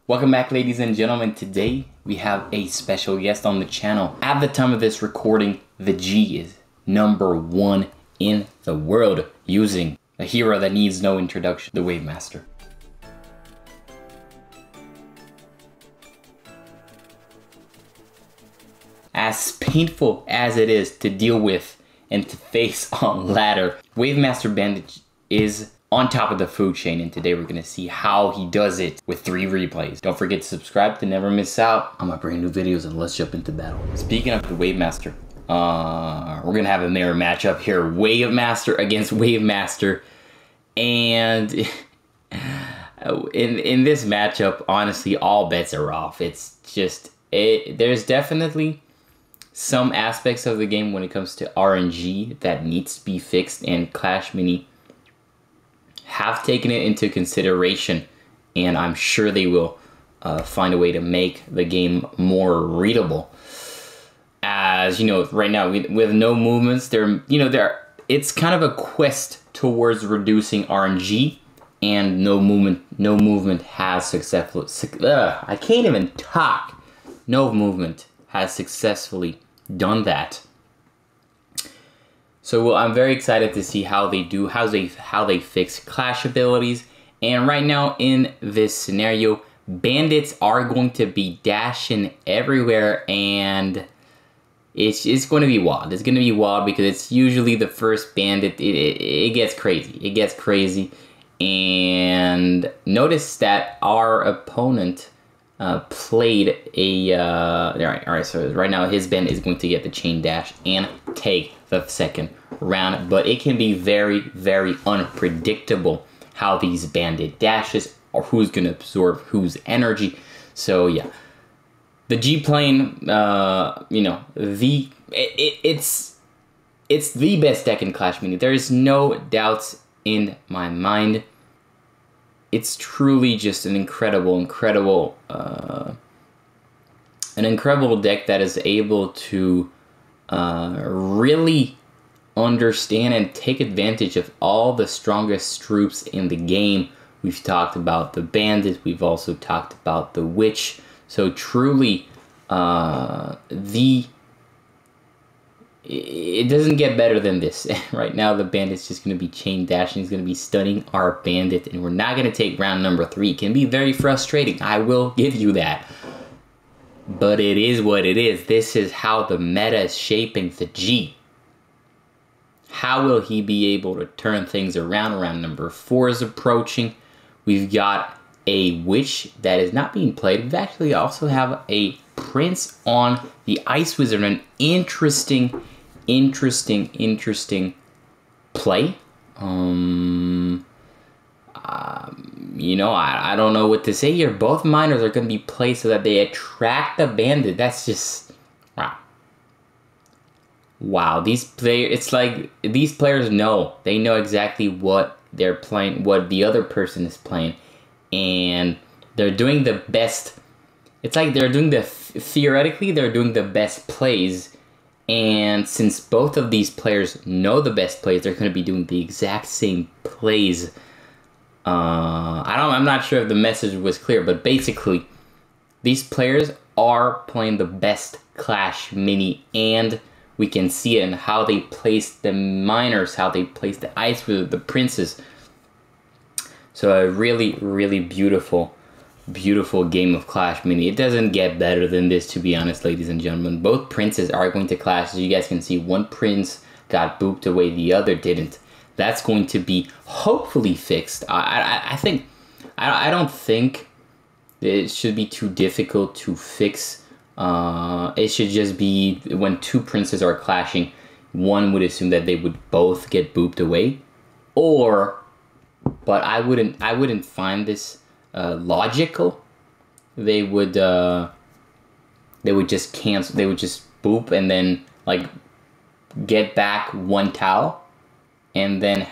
Welcome back, ladies and gentlemen. Today we have a special guest on the channel. At the time of this recording, the G is #1 in the world using a hero that needs no introduction, the Wave Master. As painful as it is to deal with and to face on ladder, Wave Master Bandit is on top of the food chain, and today we're gonna see how he does it with 3 replays. Don't forget to subscribe to never miss out on my brand new videos, and let's jump into battle. Speaking of the Wave Master, we're gonna have a mirror matchup here. Wave Master against Wave Master, and in this matchup, honestly, all bets are off. It's just, there's definitely some aspects of the game when it comes to RNG that needs to be fixed, and Clash Mini have taken it into consideration, and I'm sure they will find a way to make the game more readable. As you know, right now with no movements, it's kind of a quest towards reducing RNG, and no movement has successfully. I can't even talk. No movement has successfully done that. So I'm very excited to see how they fix Clash abilities. And right now in this scenario, bandits are going to be dashing everywhere, and it's going to be wild. It's going to be wild because it's usually the first bandit. It gets crazy. It gets crazy. And notice that our opponent played a all right, so right now his bandit is going to get the chain dash and take the second round, but it can be very, very unpredictable how these bandit dashes or who's going to absorb whose energy. So yeah, the G plane, it's the best deck in Clash Mini. There is no doubts in my mind. It's truly just an incredible deck that is able to really understand and take advantage of all the strongest troops in the game. We've talked about the bandit, we've also talked about the witch. So truly, it doesn't get better than this. Right now, the bandit's just going to be chain dashing. He's going to be stunning our bandit, and we're not going to take round number 3. It can be very frustrating. I will give you that. But it is what it is. This is how the meta is shaping the G. How will he be able to turn things around? Round number 4 is approaching. We've got a witch that is not being played. We actually also have a prince on the Ice Wizard. An interesting play. I don't know what to say here. Both miners are going to be played so that they attract the bandit. That's just, wow. Wow, these players, it's like these players know. They know exactly what they're playing, what the other person is playing, and they're doing the best. It's like they're doing theoretically, they're doing the best plays, and since both of these players know the best plays, they're going to be doing the exact same plays. I'm not sure if the message was clear, but basically, these players are playing the best Clash Mini, and we can see it in how they place the miners, how they place the Ice Wizard, the princes. So a really, really beautiful game of Clash Mini. It doesn't get better than this, to be honest, ladies and gentlemen. Both princes are going to clash. As you guys can see, one prince got booped away, the other didn't. That's going to be hopefully fixed. I don't think it should be too difficult to fix. It should just be when 2 princes are clashing, one would assume that they would both get booped away, but I wouldn't find this logical. They would just cancel. They would just boop and then like get back 1 tile, and then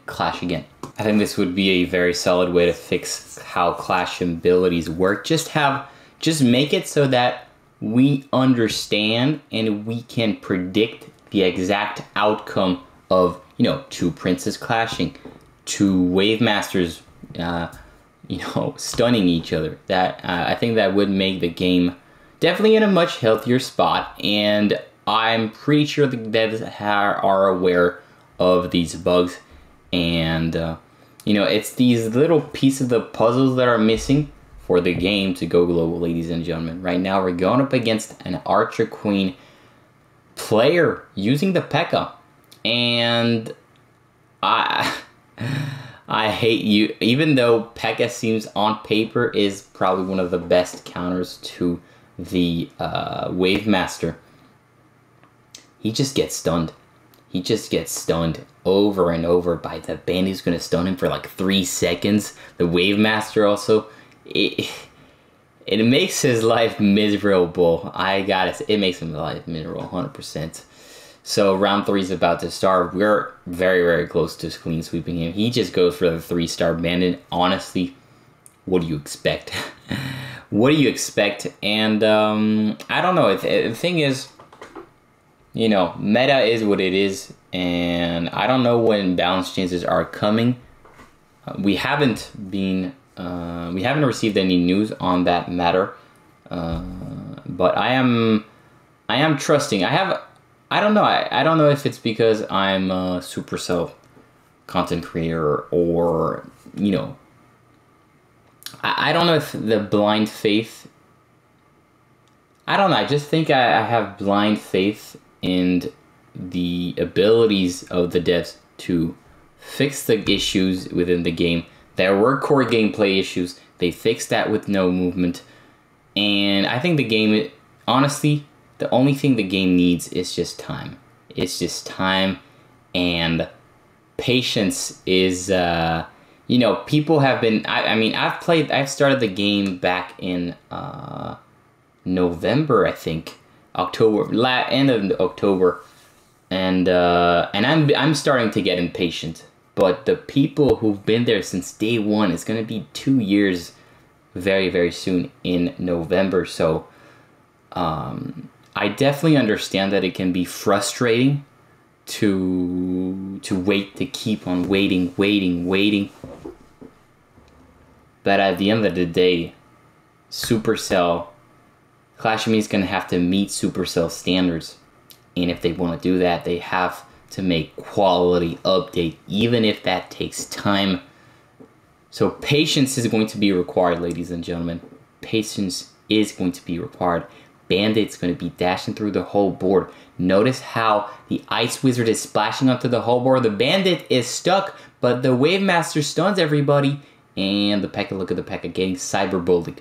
clash again. I think this would be a very solid way to fix how Clash abilities work. Just make it so that we understand and we can predict the exact outcome of, 2 princes clashing, 2 wave masters stunning each other. That I think that would make the game definitely in a much healthier spot, and I'm pretty sure the devs are aware of these bugs, and it's these little pieces of the puzzles that are missing for the game to go global, ladies and gentlemen. Right now we're going up against an Archer Queen player using the P.E.K.K.A. and I hate you, even though P.E.K.K.A. seems on paper is probably one of the best counters to the Wave Master. He just gets stunned. He just gets stunned over and over by the bandit who's going to stun him for like 3 seconds. The Wave Master also, it makes his life miserable. I gotta say, it makes his life miserable, 100%. So round 3 is about to start. We're very, very close to clean sweeping him. He just goes for the 3-star bandit. Honestly, what do you expect? What do you expect? And I don't know. The thing is, meta is what it is, and I don't know when balance changes are coming. We haven't received any news on that matter, but I am trusting. I don't know. I don't know if it's because I'm a Supercell content creator or I don't know if the blind faith. I don't know. I just think I have blind faith in the abilities of the devs to fix the issues within the game. There were core gameplay issues. They fixed that with no movement. And I think the game, honestly, the only thing the game needs is just time. It's just time, and patience is, people have been, I've started the game back in November, I think. October, end of October. And I'm starting to get impatient. But the people who've been there since day one, it's going to be 2 years very, very soon in November. So I definitely understand that it can be frustrating to wait, to keep on waiting. But at the end of the day, Supercell, Clash of Me is going to have to meet Supercell standards. And if they want to do that, they have to make quality update, even if that takes time. So patience is going to be required, ladies and gentlemen. Patience is going to be required. Bandit's going to be dashing through the whole board. Notice how the Ice Wizard is splashing onto the whole board. The Bandit is stuck, but the Wave Master stuns everybody. And the P.E.K.K.A, look at the P.E.K.K.A getting cyberbullied.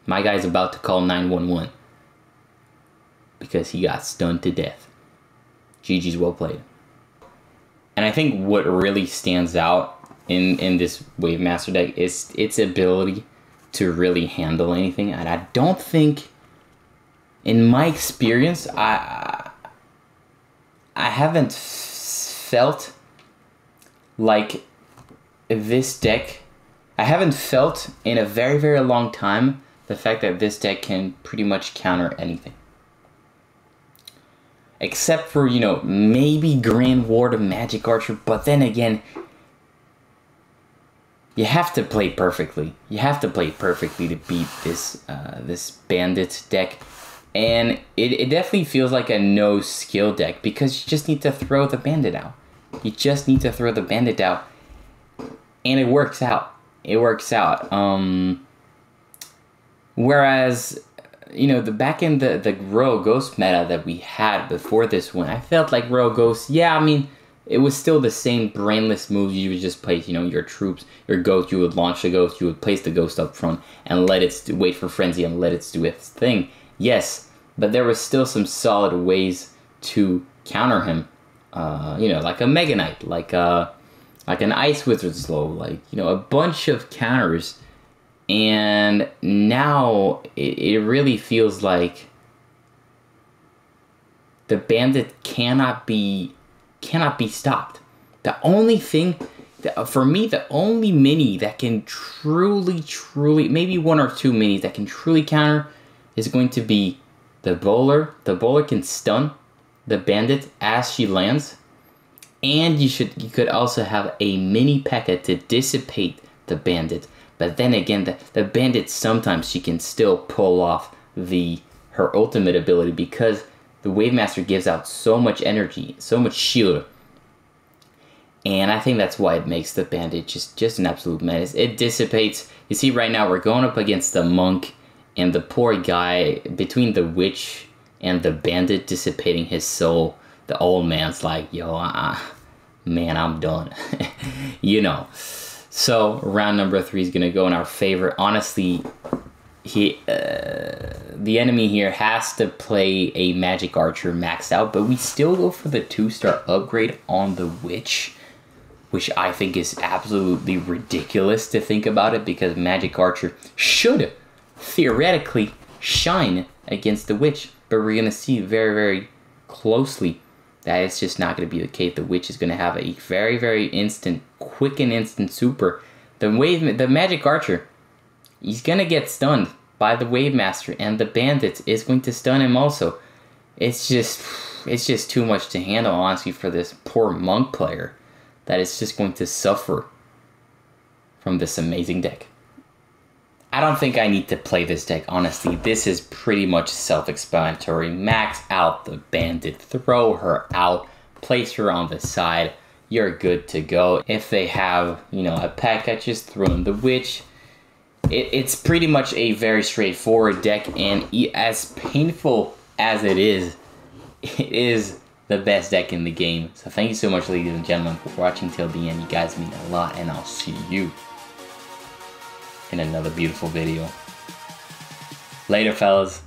My guy's about to call 911 because he got stunned to death. GG's, well played. And I think what really stands out in this Wave Master deck is its ability to really handle anything. And I don't think, in my experience, I haven't felt like this deck, I haven't felt in a very, very long time the fact that this deck can pretty much counter anything. Except for, maybe Grand Ward of Magic Archer, but then again, you have to play perfectly. You have to play perfectly to beat this this Bandit deck. And it definitely feels like a no skill deck because you just need to throw the Bandit out. You just need to throw the Bandit out. And it works out. It works out. Whereas, the back in the Royal Ghost meta that we had before this one, I felt like Royal Ghost, it was still the same brainless moves. You would just place, your troops, your Ghost, you would launch the Ghost, you would place the Ghost up front and let it wait for Frenzy and let it do its thing. Yes, but there was still some solid ways to counter him. Like a Mega Knight, like an Ice Wizard slow, a bunch of counters. And now it really feels like the Bandit cannot be stopped. The only thing, for me, the only mini that can truly, maybe 1 or 2 minis that can truly counter is going to be the Bowler. The Bowler can stun the Bandit as she lands. And you could also have a mini P.E.K.K.A to dissipate the Bandit. But then again, the bandit, sometimes she can still pull off her ultimate ability because the Wave Master gives out so much energy, so much shield. And I think that's why it makes the bandit just an absolute menace. It dissipates. You see, right now we're going up against the monk and the poor guy. Between the witch and the bandit dissipating his soul, the old man's like, yo, man, I'm done. You know. So round number 3 is gonna go in our favor. Honestly, the enemy here has to play a magic archer maxed out, but we still go for the 2-star upgrade on the witch, which I think is absolutely ridiculous to think about it, because magic archer should theoretically shine against the witch, but we're gonna see very, very closely that it's just not going to be the case. The witch is going to have a very, very quick and instant super. The magic archer, he's going to get stunned by the Wave Master, and the bandit is going to stun him also. It's just too much to handle, honestly, for this poor monk player, that is just going to suffer from this amazing deck. I don't think I need to play this deck, honestly. This is pretty much self-explanatory. Max out the bandit, throw her out, place her on the side, you're good to go. If they have, you know, a pack, I just throw in the witch. It's pretty much a very straightforward deck, and as painful as it is the best deck in the game. So thank you so much, ladies and gentlemen, for watching till the end. You guys mean a lot, and I'll see you in another beautiful video. Later, fellas.